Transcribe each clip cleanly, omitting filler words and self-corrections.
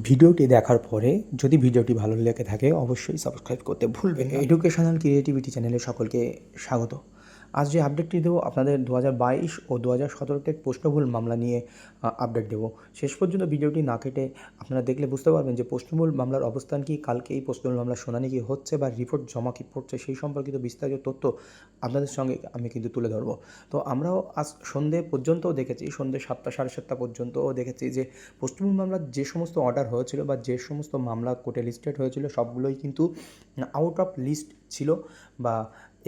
ভিডিওটি দেখার পরে যদি ভিডিওটি ভালো লেগে থাকে অবশ্যই সাবস্ক্রাইব করতে ভুলবেন না। এডুকেশনাল ক্রিয়েটিভিটি চ্যানেলে সকলকে স্বাগত। আজ যে আপডেটটি দেবো আপনাদের 2022 ও 2017-তে প্রশ্নভুল মামলা নিয়ে আপডেট দেবো। শেষ পর্যন্ত ভিডিওটি না কেটে আপনারা দেখলে বুঝতে পারবেন যে প্রশ্নভুল মামলার অবস্থান কী, কালকে এই প্রশ্নভুল মামলার শুনানি কী হচ্ছে বা রিপোর্ট জমা কী পড়ছে সেই সম্পর্কিত বিস্তারিত তথ্য আপনাদের সঙ্গে আমি কিন্তু তুলে ধরবো। তো আমরাও আজ সন্ধে পর্যন্তও দেখেছি, সন্ধে 7টা 7:30 পর্যন্তও দেখেছি যে প্রশ্নভুল মামলার যে সমস্ত অর্ডার হয়েছিল বা যে সমস্ত মামলা কোর্টে লিস্টেড হয়েছিল সবগুলোই কিন্তু আউট অফ লিস্ট ছিল, বা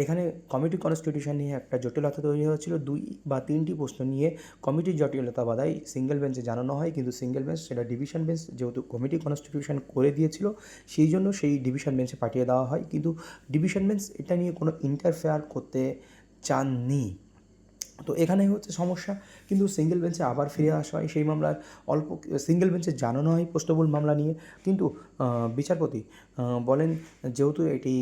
এখানে কমিটি কনস্টিটিউশন নিয়ে একটা জটিলতা তৈরি হয়েছিল। 2 বা 3টি প্রশ্ন নিয়ে কমিটির জটিলতা বাধায় সিঙ্গেল বেঞ্চে জানানো হয়, কিন্তু সিঙ্গেল বেঞ্চ সেটা ডিভিশন বেঞ্চ যেহেতু কমিটি কনস্টিটিউশন করে দিয়েছিল সেই জন্য সেই ডিভিশন বেঞ্চে পাঠিয়ে দেওয়া হয়, কিন্তু ডিভিশন বেঞ্চ এটা নিয়ে কোনো ইন্টারফেয়ার করতে চাননি। তো এখানেই হচ্ছে সমস্যা, কিন্তু সিঙ্গেল বেঞ্চে আবার ফিরে আসা হয় সেই মামলার অল্প সিঙ্গেল বেঞ্চে জানানো হয় প্রশ্নভুল মামলা নিয়ে, কিন্তু বিচারপতি বলেন যেহেতু এটি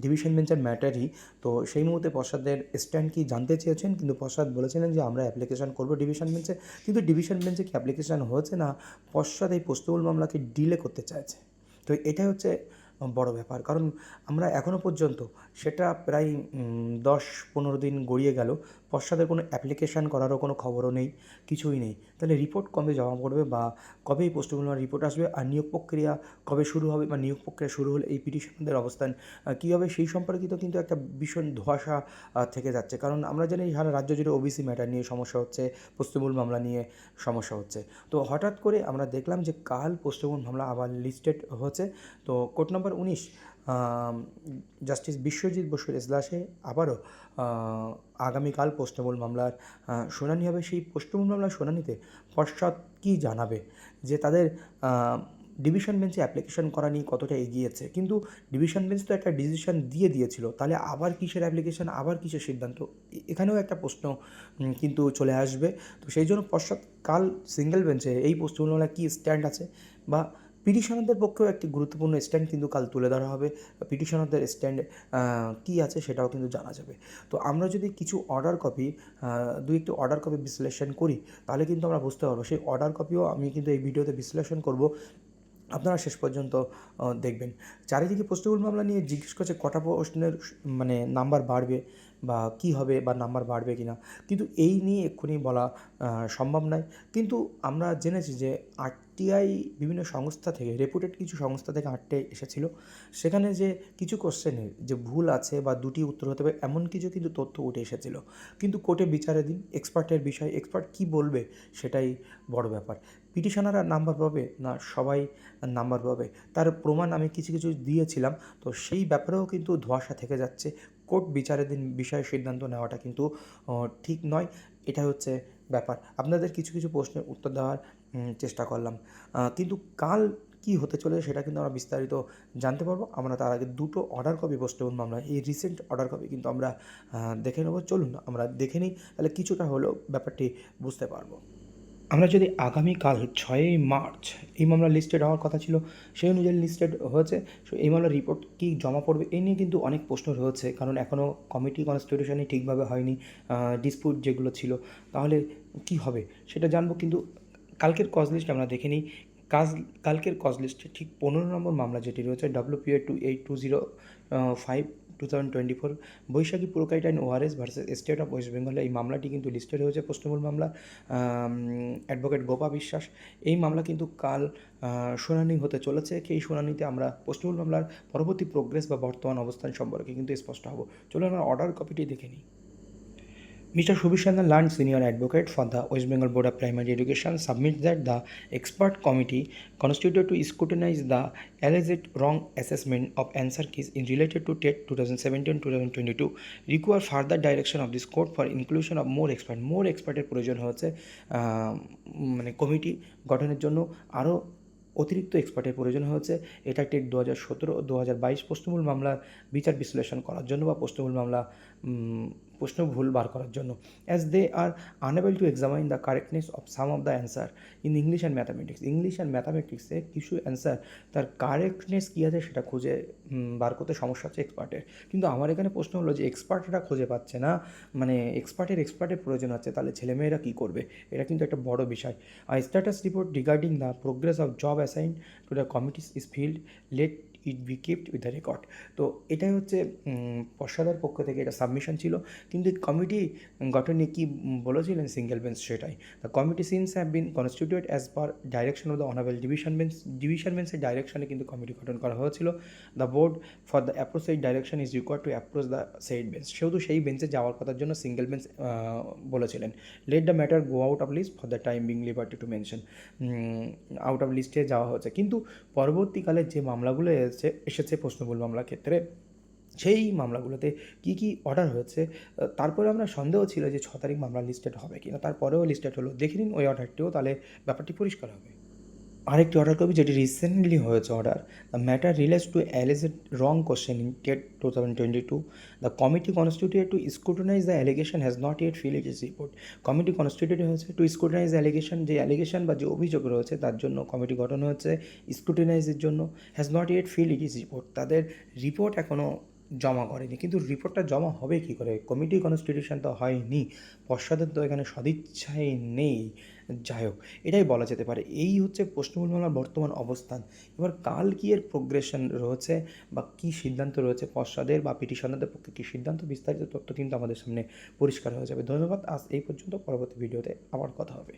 ডিভিশন বেঞ্চের ম্যাটারই, তো সেই মুহূর্তে পশ্চাদের স্ট্যান্ড কি জানতে চেয়েছেন, কিন্তু পশ্চাৎ বলেছিলেন যে আমরা অ্যাপ্লিকেশন করবো ডিভিশন বেঞ্চে, কিন্তু ডিভিশন বেঞ্চে কি অ্যাপ্লিকেশন হয়েছে না পশ্চাৎ এই প্রশ্নভুল মামলাকে ডিলে করতে চাইছে। তো এটাই হচ্ছে বড় ব্যাপার, কারণ আমরা এখনও পর্যন্ত সেটা প্রায় 10-15 দিন গড়িয়ে গেল, পশ্চাতে কোনো অ্যাপ্লিকেশান করারও কোনো খবরও নেই, কিছুই নেই। তাহলে রিপোর্ট কবে জমা পড়বে বা কবে এই প্রশ্নগুলোর রিপোর্ট আসবে, আর নিয়োগ প্রক্রিয়া কবে শুরু হবে বা নিয়োগ প্রক্রিয়া শুরু হলে এই পিটিশনদের অবস্থান কী হবে সেই সম্পর্কিত কিন্তু একটা ভীষণ ধোঁয়াশা থেকে যাচ্ছে। কারণ আমরা জানি সারা রাজ্য জুড়ে ওবিসি ম্যাটার নিয়ে সমস্যা হচ্ছে, প্রশ্নভুল মামলা নিয়ে সমস্যা হচ্ছে। তো হঠাৎ করে আমরা দেখলাম যে কাল প্রশ্নভুল মামলা আবার লিস্টেড হচ্ছে। তো কোর্ট নম্বর 19 জাস্টিস বিশ্বজিৎ বসুর এজলাসে আবারও আগামীকাল প্রশ্নভুল মামলার শুনানি হবে। সেই প্রশ্নভুল মামলার শুনানিতে পশ্চাৎ কী জানাবে, যে তাদের ডিভিশন বেঞ্চে অ্যাপ্লিকেশন করা নিয়ে কতটা এগিয়েছে, কিন্তু ডিভিশন বেঞ্চ তো একটা ডিসিশন দিয়ে দিয়েছিল, তাহলে আবার কিসের অ্যাপ্লিকেশন, আবার কিসের সিদ্ধান্ত, এখানেও একটা প্রশ্ন কিন্তু চলে আসবে। তো সেই জন্য পশ্চাৎ কাল সিঙ্গেল বেঞ্চে এই প্রশ্নভুল মামলার কী স্ট্যান্ড আছে, বা পিটিশনারদের পক্ষেও একটি গুরুত্বপূর্ণ স্ট্যান্ড কিন্তু কাল তুলে ধরা হবে। পিটিশনারদের স্ট্যান্ড কী আছে সেটাও কিন্তু জানা যাবে। তো আমরা যদি কিছু অর্ডার কপি, দুই একটি অর্ডার কপি বিশ্লেষণ করি, তাহলে কিন্তু আমরা বুঝতে পারবো। সেই অর্ডার কপিও আমি কিন্তু এই ভিডিওতে বিশ্লেষণ করব, আপনারা শেষ পর্যন্ত দেখবেন। চারিদিকে প্রশ্নভুল মামলা নিয়ে জিজ্ঞেস করছে কটা প্রশ্নের মানে নাম্বার বাড়বে বা কী হবে বা নাম্বার বাড়বে কি না, কিন্তু এই নিয়ে এক্ষুনি বলা সম্ভব নয়। কিন্তু আমরা জেনেছি যে আরটিআই বিভিন্ন সংস্থা থেকে, রেপুটেড কিছু সংস্থা থেকে আরটিআই এসেছিলো, সেখানে যে কিছু কোশ্চেনের যে ভুল আছে বা দুটি উত্তর হতে পারে এমন কিছু কিন্তু তথ্য উঠে এসেছিলো, কিন্তু কোর্টে বিচারাধীন, এক্সপার্টের বিষয়, এক্সপার্ট কী বলবে সেটাই বড় ব্যাপার। পিটিশনাররা নাম্বার পাবে না সবাই নাম্বার পাবে, তার প্রমাণ আমি কিছু কিছু দিয়েছিলাম। তো সেই ব্যাপারেও কিন্তু ধোঁয়াশা থেকে যাচ্ছে। কোর্ট বিচারাধীন বিষয়ে সিদ্ধান্ত নেওয়াটা কিন্তু ঠিক নয়, এটা হচ্ছে ব্যাপার। আপনাদের কিছু কিছু প্রশ্নের উত্তর দেওয়ার চেষ্টা করলাম, কিন্তু কাল কী হতে চলেছে সেটা কিন্তু আমরা বিস্তারিত জানতে পারবো। আমরা তার আগে দুটো অর্ডার কপি প্রশ্নভুল মামলা, এই রিসেন্ট অর্ডার কপি কিন্তু আমরা দেখে নেব। চলুন আমরা দেখে নিই, তাহলে কিছুটা হলেও ব্যাপারটি বুঝতে পারবো। আমরা যদি আগামীকাল 6ই মার্চ এই মামলা লিস্টেড হওয়ার কথা ছিল, সেই অনুযায়ী লিস্টেড হয়েছে। সো এই মামলার রিপোর্ট কী জমা পড়বে এই নিয়ে কিন্তু অনেক প্রশ্ন রয়েছে, কারণ এখনও কমিটি কনস্টিটিউশনই ঠিকভাবে হয়নি, ডিসপিউট যেগুলো ছিল, তাহলে কী হবে সেটা জানবো। কিন্তু কালকের কজ লিস্ট আমরা দেখে নিই। কালকের কজ লিস্টে ঠিক 15 নম্বর মামলা যেটি রয়েছে WPA 2820/5/2024 বৈশাখী পুরকাইটাইন ORS versus state of West Bengal, এই মামলাটি কিন্তু লিস্টেড হয়েছে প্রশ্নভুল মামলা। অ্যাডভোকেট গোপা বিশ্বাস, এই মামলা কিন্তু কাল শুনানি হতে চলেছে। এই শুনানিতে আমরা প্রশ্নভুল মামলার পরবর্তী প্রোগ্রেস বা বর্তমান অবস্থান সম্পর্কে কিন্তু স্পষ্ট হব। চলুন আমরা অর্ডার কপিটি দেখে নিই। Mr. Subishandan Land, Senior Advocate for the West Bengal Board of Primary Education, submits that the expert committee constituted to scrutinize the alleged wrong assessment of answer keys in related to TET 2017-2022 require further direction of this court for inclusion of more expert. More experটের প্রয়োজন হচ্ছে মানে committee গঠনের জন্য, আরও অতিরিক্ত এক্সপার্টের প্রয়োজন হয়েছে। এটা একটি 2017 ও 2022 প্রশ্নমূল মামলার বিচার বিশ্লেষণ করার জন্য বা প্রশ্নমূল মামলা প্রশ্ন ভুল বার করার জন্য, as they are unable to examine the correctness of some of the answer in English and mathematics. English and ম্যাথামেটিক্সে কিছু অ্যান্সার তার কারেক্টনেস কী আছে সেটা খুঁজে বার করতে সমস্যা হচ্ছে এক্সপার্টের। কিন্তু আমার এখানে প্রশ্ন হলো যে এক্সপার্টরা খুঁজে পাচ্ছে না, মানে এক্সপার্টের প্রয়োজন হচ্ছে, তাহলে ছেলেমেয়েরা কী করবে? এটা কিন্তু একটা বড় বিষয়। Status report regarding the progress of job assign to the committees is field, let it be kept with the record. তো এটাই হচ্ছে পর্ষদের পক্ষ থেকে এটা সাবমিশন ছিল, কিন্তু কমিটি গঠনে কী বলেছিলেন সিঙ্গেল বেঞ্চ সেটাই। The committee since have been constituted as per direction of the honourable division বেঞ্চের ডাইরেকশনে কিন্তু কমিটি গঠন করা হয়েছিল। The board for the approach side direction is required to approach the side bench, সেহেতু সেই বেঞ্চে যাওয়ার কথার জন্য সিঙ্গেল বেঞ্চ বলেছিলেন। Let the matter go out of list for the time being liberty to mention, out of লিস্টে যাওয়া হয়েছে। কিন্তু পরবর্তীকালে যে মামলাগুলো এসেছে প্রশ্নমূল মামলার ক্ষেত্রে, সেই মামলাগুলোতে কী কী অর্ডার হয়েছে, তারপরে আমরা সন্দেহ ছিল যে 6 তারিখ মামলা লিস্টেড হবে কি না, তারপরেও লিস্টেড হলো। দেখে নিন ওই অর্ডারটিও, তাহলে ব্যাপারটি পরিষ্কার হবে। আরেকটি অর্ডার কপি যেটি রিসেন্টলি হয়েছে order, the matter relates to alleged wrong question in TET 2022, the committee constituted to scrutinize the allegation has not yet fill its report. Committee constituted হয়েছে টু স্ক্রুটিনাইজ দ্য অ্যালিগেশন, যে allegation বা যে অভিযোগ রয়েছে তার জন্য committee গঠন হয়েছে স্ক্রুটিনাইজের জন্য। Has not yet fill its report, তাদের রিপোর্ট এখনও জমা করেনি। কিন্তু রিপোর্টটা জমা হবে কী করে? কমিটি কনস্টিটিউশন তো হয়নি, পর্ষদের তো এখানে সদিচ্ছাই নেই। যাই হোক, এটাই বলা যেতে পারে। এই হচ্ছে প্রশ্নমূল মামলার বর্তমান অবস্থান। এবার কাল কী এর প্রোগ্রেশন রয়েছে বা কী সিদ্ধান্ত রয়েছে পর্ষদের বা পিটিশনারদের পক্ষে কী সিদ্ধান্ত, বিস্তারিত তথ্য কিন্তু আমাদের সামনে পরিষ্কার হয়ে যাবে। ধন্যবাদ, আজ এই পর্যন্ত। পরবর্তী ভিডিওতে আবার কথা হবে।